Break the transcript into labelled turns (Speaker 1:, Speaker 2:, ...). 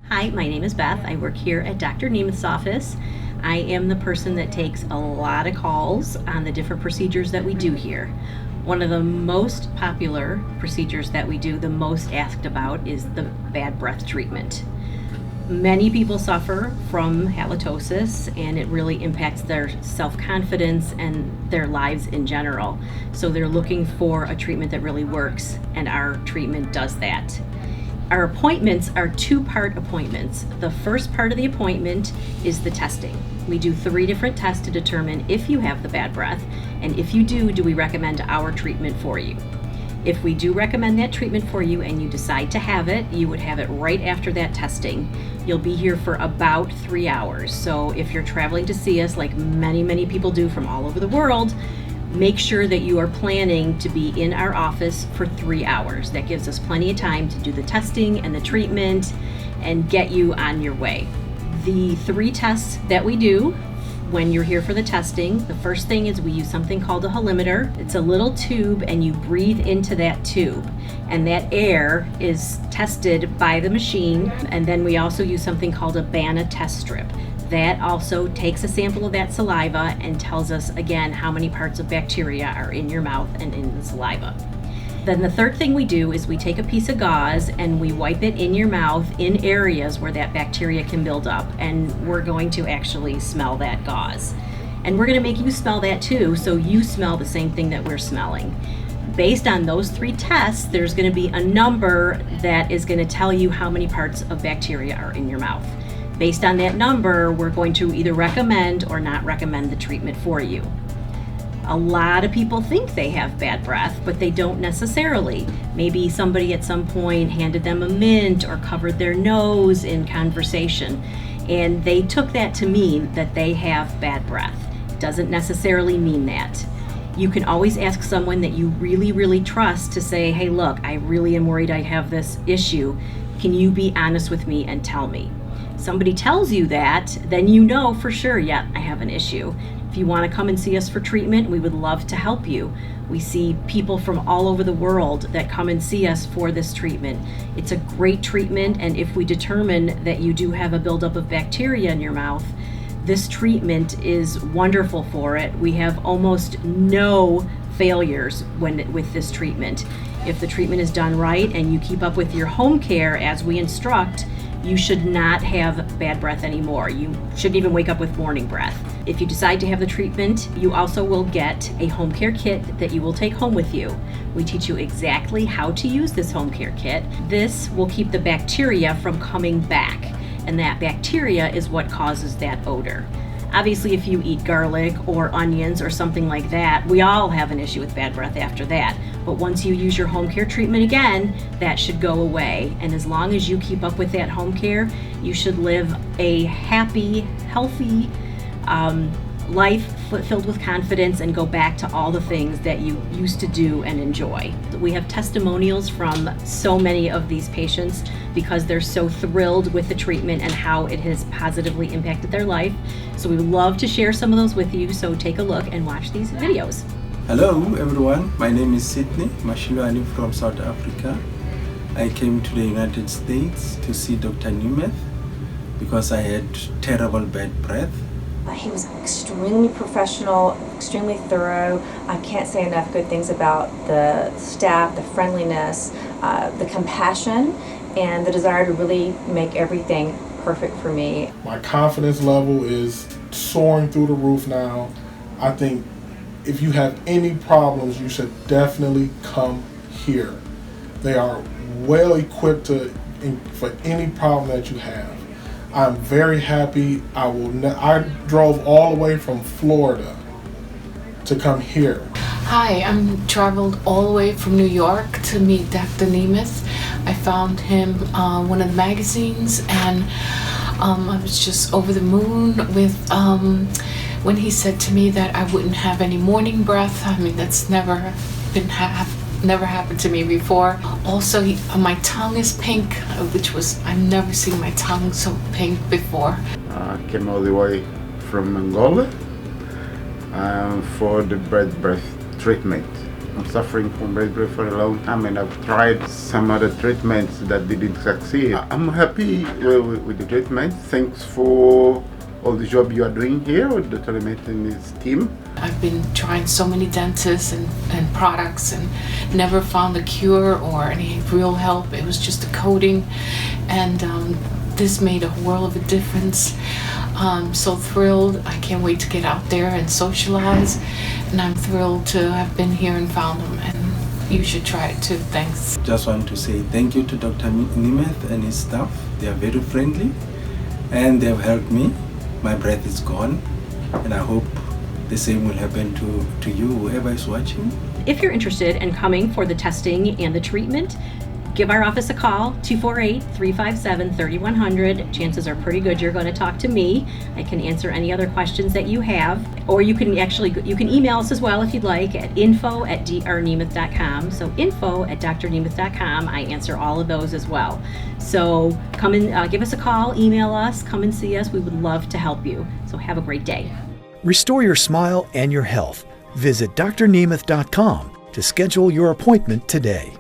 Speaker 1: Hi, my name is Beth. I work here at Dr. Nemeth's office. I am the person that takes a lot of calls on the different procedures that we do here. One of the most popular procedures that we do, the most asked about, is the bad breath treatment. Many people suffer from halitosis, and it really impacts their self-confidence and their lives in general. So they're looking for a treatment that really works, and our treatment does that. Our appointments are two-part appointments. The first part of the appointment is the testing. We do 3 different tests to determine if you have the bad breath, and if you do we recommend our treatment for you. If we do recommend that treatment for you and you decide to have it, you would have it right after that testing. You'll be here for about 3 hours. So if you're traveling to see us, like many people do from all over the world, make sure that you are planning to be in our office for 3 hours. That gives us plenty of time to do the testing and the treatment and get you on your way. The 3 tests that we do when you're here for the testing, the first thing is we use something called a Halimeter. It's a little tube and you breathe into that tube, and that air is tested by the machine. And then we also use something called a Bana test strip. That also takes a sample of that saliva and tells us again how many parts of bacteria are in your mouth and in the saliva. Then the third thing we do is we take a piece of gauze and we wipe it in your mouth in areas where that bacteria can build up, and we're going to actually smell that gauze. And we're going to make you smell that too, so you smell the same thing that we're smelling. Based on those 3 tests, there's going to be a number that is going to tell you how many parts of bacteria are in your mouth. Based on that number, we're going to either recommend or not recommend the treatment for you. A lot of people think they have bad breath, but they don't necessarily. Maybe somebody at some point handed them a mint or covered their nose in conversation, and they took that to mean that they have bad breath. It doesn't necessarily mean that. You can always ask someone that you really trust to say, hey, look, I really am worried I have this issue. Can you be honest with me and tell me? Somebody tells you that, then you know for sure, yeah, I have an issue. If you want to come and see us for treatment, we would love to help you. We see people from all over the world that come and see us for this treatment. It's a great treatment, and if we determine that you do have a buildup of bacteria in your mouth, this treatment is wonderful for it. We have almost no failures with this treatment. If the treatment is done right and you keep up with your home care as we instruct, you should not have bad breath anymore. You shouldn't even wake up with morning breath. If you decide to have the treatment, you also will get a home care kit that you will take home with you. We teach you exactly how to use this home care kit. This will keep the bacteria from coming back, and that bacteria is what causes that odor. Obviously, if you eat garlic or onions or something like that, we all have an issue with bad breath after that. But once you use your home care treatment again, that should go away. And as long as you keep up with that home care, you should live a happy, healthy life filled with confidence and go back to all the things that you used to do and enjoy. We have testimonials from so many of these patients because they're so thrilled with the treatment and how it has positively impacted their life. So we would love to share some of those with you, so take a look and watch these videos.
Speaker 2: Hello everyone, my name is Sydney Mashilo. I'm from South Africa. I came to the United States to see Dr. Nemeth because I had terrible bad breath.
Speaker 3: He was extremely professional, extremely thorough. I can't say enough good things about the staff, the friendliness, the compassion, and the desire to really make everything perfect for me.
Speaker 4: My confidence level is soaring through the roof now. I think if you have any problems, you should definitely come here. They are well equipped for any problem that you have. I'm very happy. I drove all the way from Florida to come here.
Speaker 5: Hi, I'm traveled all the way from New York to meet Dr. Nemeth. I found him on one of the magazines, and I was just over the moon with when he said to me that I wouldn't have any morning breath. I mean, that's never happened to me before. Also, my tongue is pink, which was, I've never seen my tongue so pink before.
Speaker 6: I came all the way from Angola for the bad breath treatment. I'm suffering from bad breath for a long time, and I've tried some other treatments that didn't succeed. I'm happy with the treatment. Thanks for all the job you are doing here with Dr. Halimeter and his team.
Speaker 5: I've been trying so many dentists and products and never found a cure or any real help. It was just a coating, and this made a world of a difference. I'm so thrilled. I can't wait to get out there and socialize, and I'm thrilled to have been here and found them, and you should try it too. Thanks.
Speaker 2: Just want to say thank you to Dr. Nemeth and his staff. They are very friendly and they have helped me. My breath is gone, and I hope the same will happen to you, whoever is watching.
Speaker 1: If you're interested in coming for the testing and the treatment, give our office a call, 248-357-3100. Chances are pretty good you're going to talk to me. I can answer any other questions that you have, or you can email us as well if you'd like at info@drnemeth.com. So info@drnemeth.com. I answer all of those as well. So come and give us a call, email us, come and see us. We would love to help you. So have a great day.
Speaker 7: Restore your smile and your health. Visit drnemeth.com to schedule your appointment today.